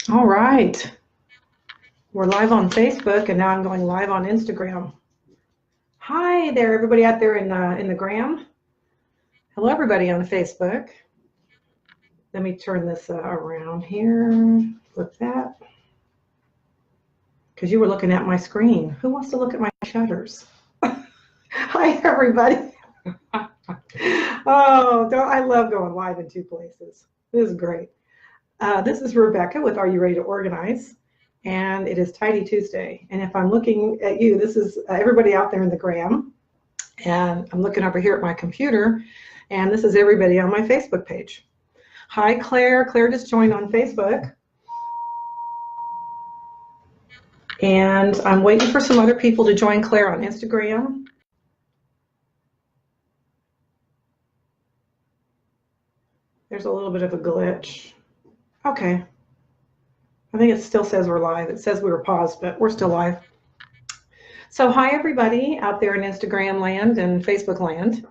All right. We're live on Facebook, and now I'm going live on Instagram. Hi there, everybody out there in the gram. Hello, everybody on Facebook. Let me turn this around here. Flip that. Because you were looking at my screen. Who wants to look at my shutters? Hi, everybody. I love going live in two places. This is great. This is Rebecca with Are You Ready to Organize? And it is Tidy Tuesday. And if I'm looking at you, this is everybody out there in the gram. And I'm looking over here at my computer, and this is everybody on my Facebook page. Hi, Claire. Claire just joined on Facebook. And I'm waiting for some other people to join Claire on Instagram. There's a little bit of a glitch. Okay. I think it still says we're live. It says we were paused, but we're still live. So hi, everybody out there in Instagram land and Facebook land.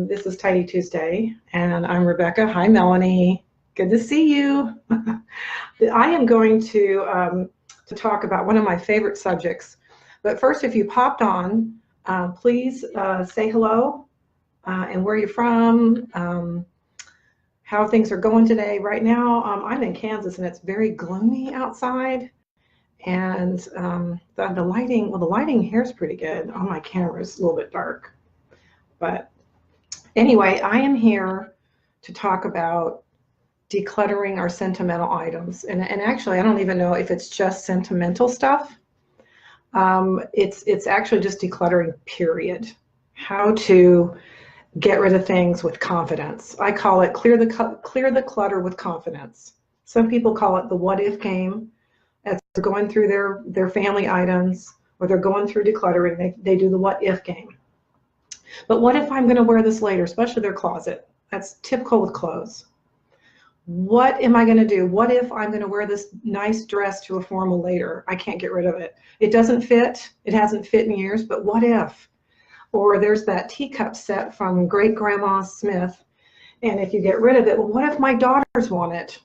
This is Tidy Tuesday, and I'm Rebecca. Hi, Melanie. Good to see you. I am going to talk about one of my favorite subjects. But first, if you popped on, please say hello and where you're from, how things are going today. Right now, I'm in Kansas, and it's very gloomy outside. And the lighting here is pretty good. On my camera is a little bit dark. But anyway, I am here to talk about decluttering our sentimental items. And actually, I don't even know if it's just sentimental stuff. It's actually just decluttering, period. How to get rid of things with confidence. I call it clear the clutter with confidence. Some people call it the what if game. As they're going through their family items, or they're going through decluttering, they do the what if game. But what if I'm going to wear this later, especially their closet? That's typical with clothes. What am I going to do? What if I'm going to wear this nice dress to a formal later? I can't get rid of it. It doesn't fit. It hasn't fit in years, but what if? Or there's that teacup set from Great Grandma Smith, and if you get rid of it, well, what if my daughters want it?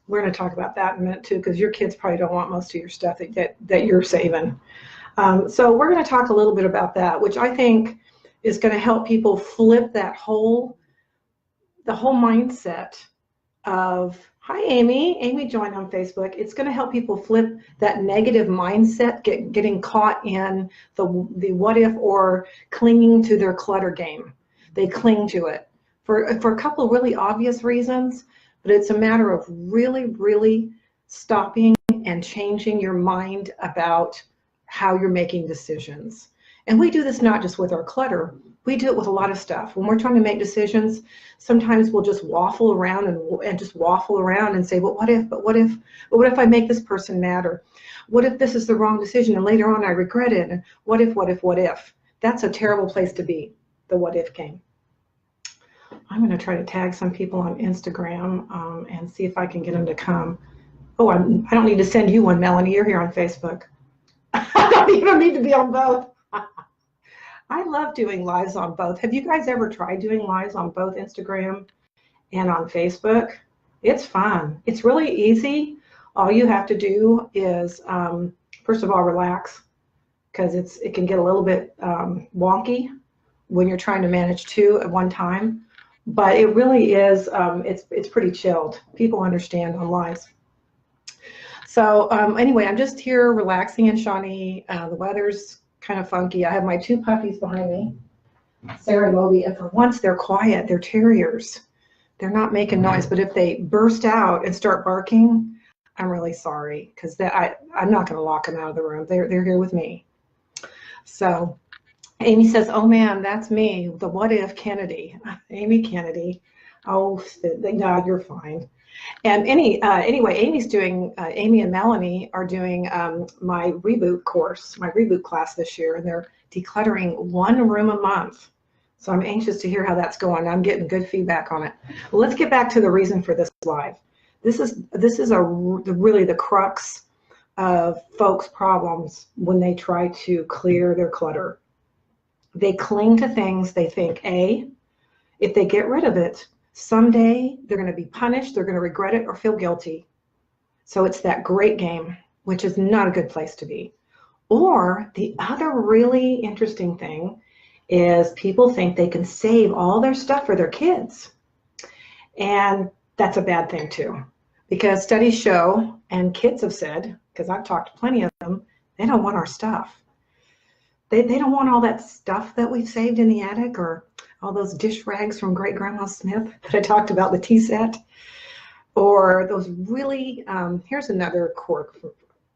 We're going to talk about that in a minute too, because your kids probably don't want most of your stuff that you're saving. So we're going to talk a little bit about that, which I think is going to help people flip the whole mindset of, hi, Amy. Amy joined on Facebook. It's going to help people flip that negative mindset, getting caught in the what if, or clinging to their clutter game. They cling to it for a couple of really obvious reasons, but it's a matter of really, really stopping and changing your mind about how you're making decisions. And we do this not just with our clutter. We do it with a lot of stuff. When we're trying to make decisions, sometimes we'll just waffle around and say, well, what if I make this person mad? Or what if this is the wrong decision and later on I regret it? And what if? That's a terrible place to be, the what if game. I'm going to try to tag some people on Instagram and see if I can get them to come. Oh, I don't need to send you one, Melanie. You're here on Facebook. I don't even need to be on both. I love doing lives on both. Have you guys ever tried doing lives on both Instagram and on Facebook? It's fun. It's really easy. All you have to do is, first of all, relax, because it can get a little bit wonky when you're trying to manage two at one time. But it really is, it's pretty chilled. People understand on lives. So anyway, I'm just here relaxing in Shawnee. The weather's kind of funky. I have my two puppies behind me, Sarah and Moby, and for once they're quiet. They're terriers. They're not making noise, but if they burst out and start barking, I'm really sorry, because I'm not going to lock them out of the room. They're here with me. So Amy says, oh man, that's me, the what if Kennedy. Amy Kennedy. Oh, no, you're fine. And anyway, Amy and Melanie are doing my reboot course, my reboot class this year, and they're decluttering one room a month. So I'm anxious to hear how that's going. I'm getting good feedback on it. Well, let's get back to the reason for this live. This is really the crux of folks' problems when they try to clear their clutter. They cling to things. They think, if they get rid of it, someday they're going to be punished, they're going to regret it or feel guilty. So it's that great game, which is not a good place to be. Or the other really interesting thing is people think they can save all their stuff for their kids. And that's a bad thing too. Because studies show, and kids have said, because I've talked to plenty of them, they don't want our stuff. They don't want all that stuff that we've saved in the attic, or all those dish rags from Great Grandma Smith that I talked about, the tea set, or those really, here's another quirk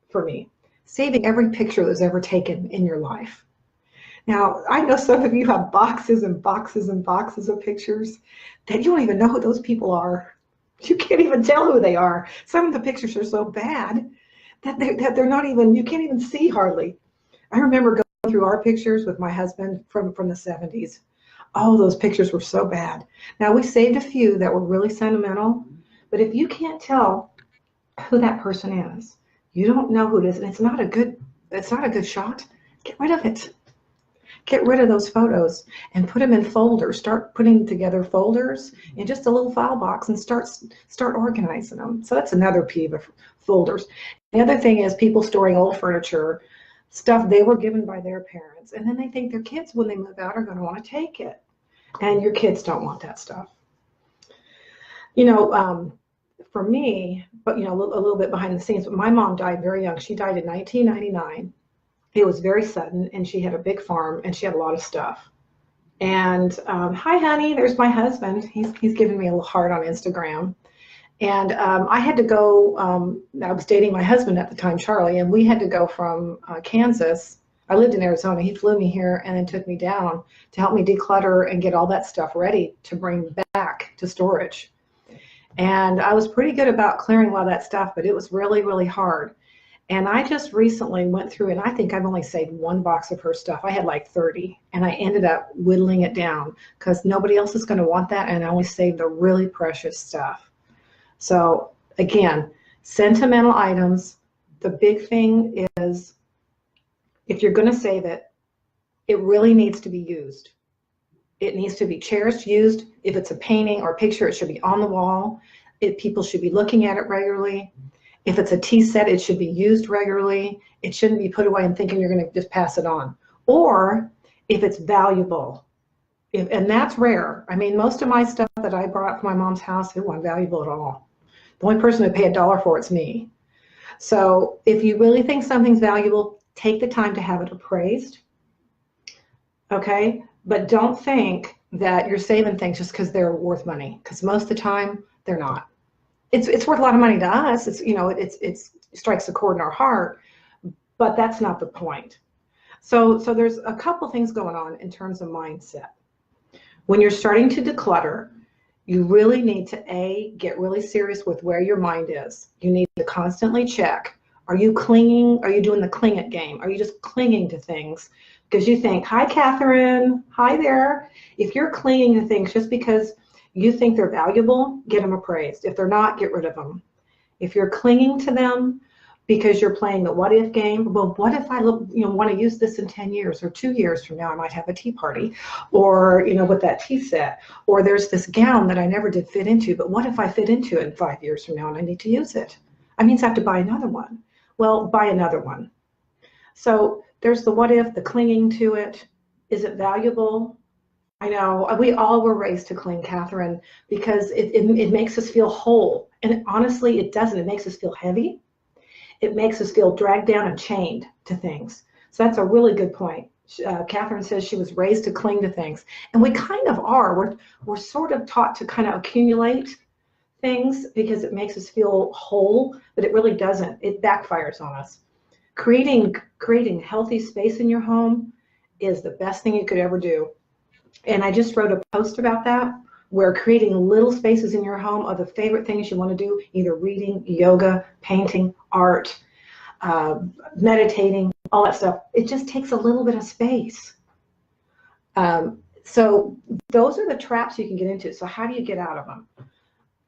for me, saving every picture that was ever taken in your life. Now, I know some of you have boxes and boxes and boxes of pictures that you don't even know who those people are. You can't even tell who they are. Some of the pictures are so bad that they're not even, you can't even see hardly. I remember going through our pictures with my husband from the 70s. Oh, those pictures were so bad. Now, we saved a few that were really sentimental, but if you can't tell who that person is, you don't know who it is, and it's not a good shot, get rid of it. Get rid of those photos and put them in folders. Start putting together folders in just a little file box and start organizing them. So that's another peeve of folders. The other thing is people storing old furniture, stuff they were given by their parents, and then they think their kids, when they move out, are going to want to take it. And your kids don't want that stuff. You know, for me, but a little bit behind the scenes, but my mom died very young. She died in 1999. It was very sudden, and she had a big farm, and she had a lot of stuff. And hi, honey, there's my husband. He's giving me a little heart on Instagram. And I had to go, I was dating my husband at the time, Charlie, and we had to go from Kansas. I lived in Arizona. He flew me here and then took me down to help me declutter and get all that stuff ready to bring back to storage. And I was pretty good about clearing a lot of that stuff, but it was really, really hard. And I just recently went through, and I think I've only saved one box of her stuff. I had like 30, and I ended up whittling it down because nobody else is going to want that, and I only saved the really precious stuff. So again, sentimental items, the big thing is if you're going to save it, it really needs to be used. It needs to be cherished, used. If it's a painting or a picture, it should be on the wall. People should be looking at it regularly. If it's a tea set, it should be used regularly. It shouldn't be put away and thinking you're going to just pass it on. Or if it's valuable, and that's rare. I mean, most of my stuff that I brought from my mom's house, it wasn't valuable at all. The only person who paid $1 for it's me. So if you really think something's valuable, take the time to have it appraised. Okay? But don't think that you're saving things just because they're worth money, because most of the time they're not. It's worth a lot of money to us. It strikes a chord in our heart, but that's not the point. So there's a couple things going on in terms of mindset. When you're starting to declutter, you really need to get really serious with where your mind is. You need to constantly check. Are you clinging? Are you doing the cling it game? Are you just clinging to things because you think, hi, Catherine, hi there. If you're clinging to things just because you think they're valuable, get them appraised. If they're not, get rid of them. If you're clinging to them because you're playing the what if game, well, what if I want to use this in 10 years or 2 years from now, I might have a tea party, or with that tea set, or there's this gown that I never did fit into, but what if I fit into it in 5 years from now and I need to use it? I mean, I have to buy another one. Well, buy another one. So there's the what if, the clinging to it. Is it valuable? I know we all were raised to cling, Catherine, because it makes us feel whole. And honestly, it doesn't. It makes us feel heavy. It makes us feel dragged down and chained to things. So that's a really good point. Catherine says she was raised to cling to things. And we kind of are. We're sort of taught to kind of accumulate things because it makes us feel whole, but it really doesn't. It backfires on us. Creating healthy space in your home is the best thing you could ever do. And I just wrote a post about that, where creating little spaces in your home are the favorite things you want to do, either reading, yoga, painting, art, meditating, all that stuff. It just takes a little bit of space. So those are the traps you can get into. So how do you get out of them?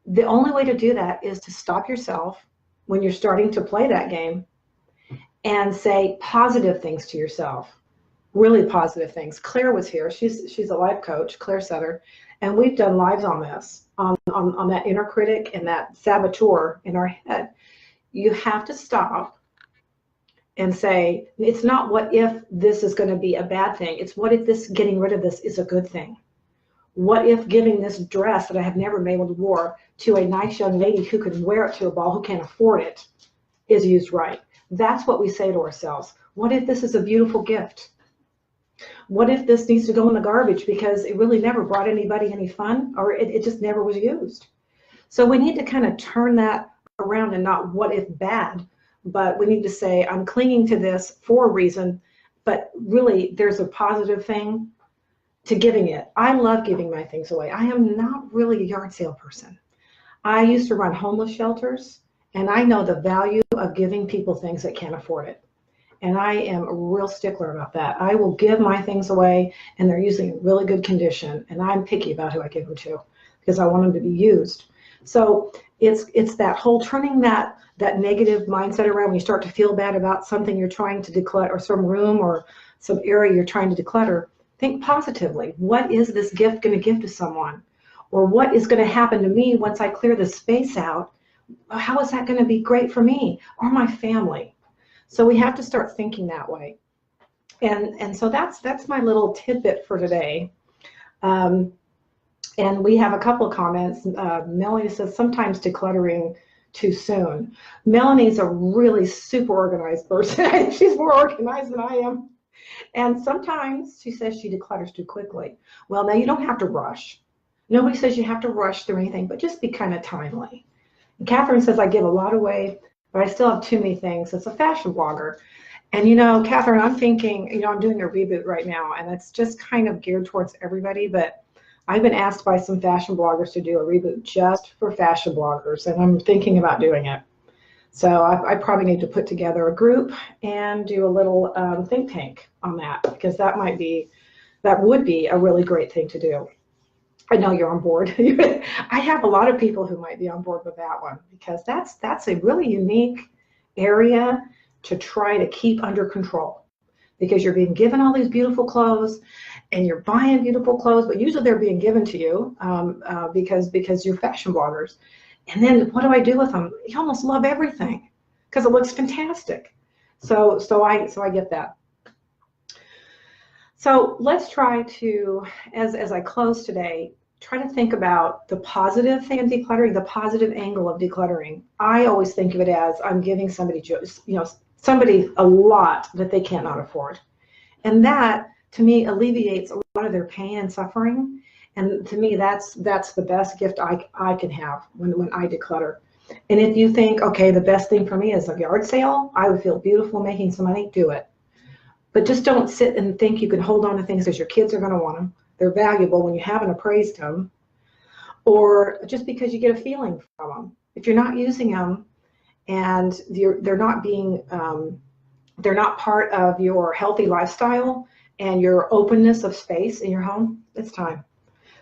The only way to do that is to stop yourself when you're starting to play that game and say positive things to yourself. Really positive things. Claire was here. She's a life coach, Claire Sutter, and we've done lives on this, on that inner critic and that saboteur in our head. you have to stop and say, it's not what if this is going to be a bad thing. It's what if this getting rid of this is a good thing. What if giving this dress that I have never been able to wear to a nice young lady who can wear it to a ball, who can't afford it, is used right? That's what we say to ourselves. What if this is a beautiful gift? What if this needs to go in the garbage because it really never brought anybody any fun, or it just never was used? So we need to kind of turn that around and not what if bad, but we need to say, I'm clinging to this for a reason, but really there's a positive thing to giving it. I love giving my things away. I am not really a yard sale person. I used to run homeless shelters, and I know the value of giving people things that can't afford it. And I am a real stickler about that. I will give my things away, and they're usually in really good condition, and I'm picky about who I give them to because I want them to be used. So it's that whole turning that negative mindset around when you start to feel bad about something you're trying to declutter, or some room or some area you're trying to declutter. Think positively. What is this gift going to give to someone? Or what is going to happen to me once I clear this space out? How is that going to be great for me or my family? So we have to start thinking that way. And so that's my little tidbit for today. And we have a couple of comments. Melanie says, sometimes decluttering too soon. Melanie's a really super organized person. She's more organized than I am. And sometimes she says she declutters too quickly. Well, now you don't have to rush. Nobody says you have to rush through anything, but just be kind of timely. And Catherine says, I give a lot away, but I still have too many things. It's a fashion blogger. And, you know, Catherine, I'm thinking, you know, I'm doing a reboot right now, and it's just kind of geared towards everybody, but I've been asked by some fashion bloggers to do a reboot just for fashion bloggers, and I'm thinking about doing it. So I probably need to put together a group and do a little think tank on that, because that would be a really great thing to do. I know you're on board. I have a lot of people who might be on board with that one, because that's a really unique area to try to keep under control, because you're being given all these beautiful clothes and you're buying beautiful clothes, but usually they're being given to you because you're fashion bloggers. And then what do I do with them? You almost love everything because it looks fantastic. So I get that. So let's try to, as I close today, try to think about the positive thing in decluttering, the positive angle of decluttering. I always think of it as I'm giving somebody, somebody a lot that they cannot afford. And that, to me, alleviates a lot of their pain and suffering. And to me, that's the best gift I can have when I declutter. And if you think, okay, the best thing for me is a yard sale, I would feel beautiful making some money, do it. But just don't sit and think you can hold on to things because your kids are going to want them. They're valuable when you haven't appraised them, or just because you get a feeling from them. If you're not using them and they're not part of your healthy lifestyle and your openness of space in your home, it's time.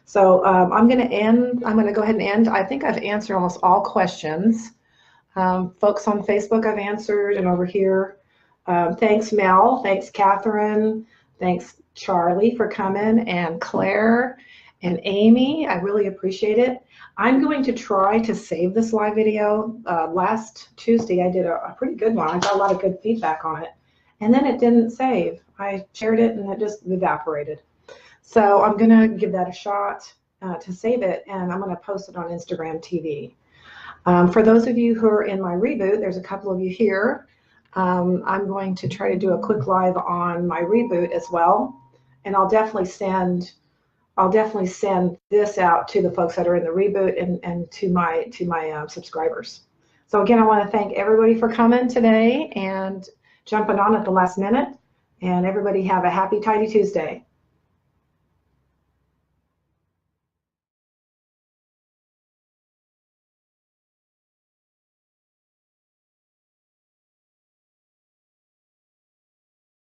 So I'm going to go ahead and end. I think I've answered almost all questions. Folks on Facebook I've answered, and over here. Thanks, Mel. Thanks, Catherine. Thanks, Charlie, for coming, and Claire and Amy. I really appreciate it. I'm going to try to save this live video. Last Tuesday, I did a pretty good one. I got a lot of good feedback on it. And then it didn't save. I shared it, and it just evaporated. So I'm going to give that a shot to save it, and I'm going to post it on Instagram TV. For those of you who are in my reboot, there's a couple of you here. I'm going to try to do a quick live on my reboot as well, and I'll definitely send this out to the folks that are in the reboot and to my subscribers. So again, I want to thank everybody for coming today and jumping on at the last minute, and everybody have a happy Tidy Tuesday.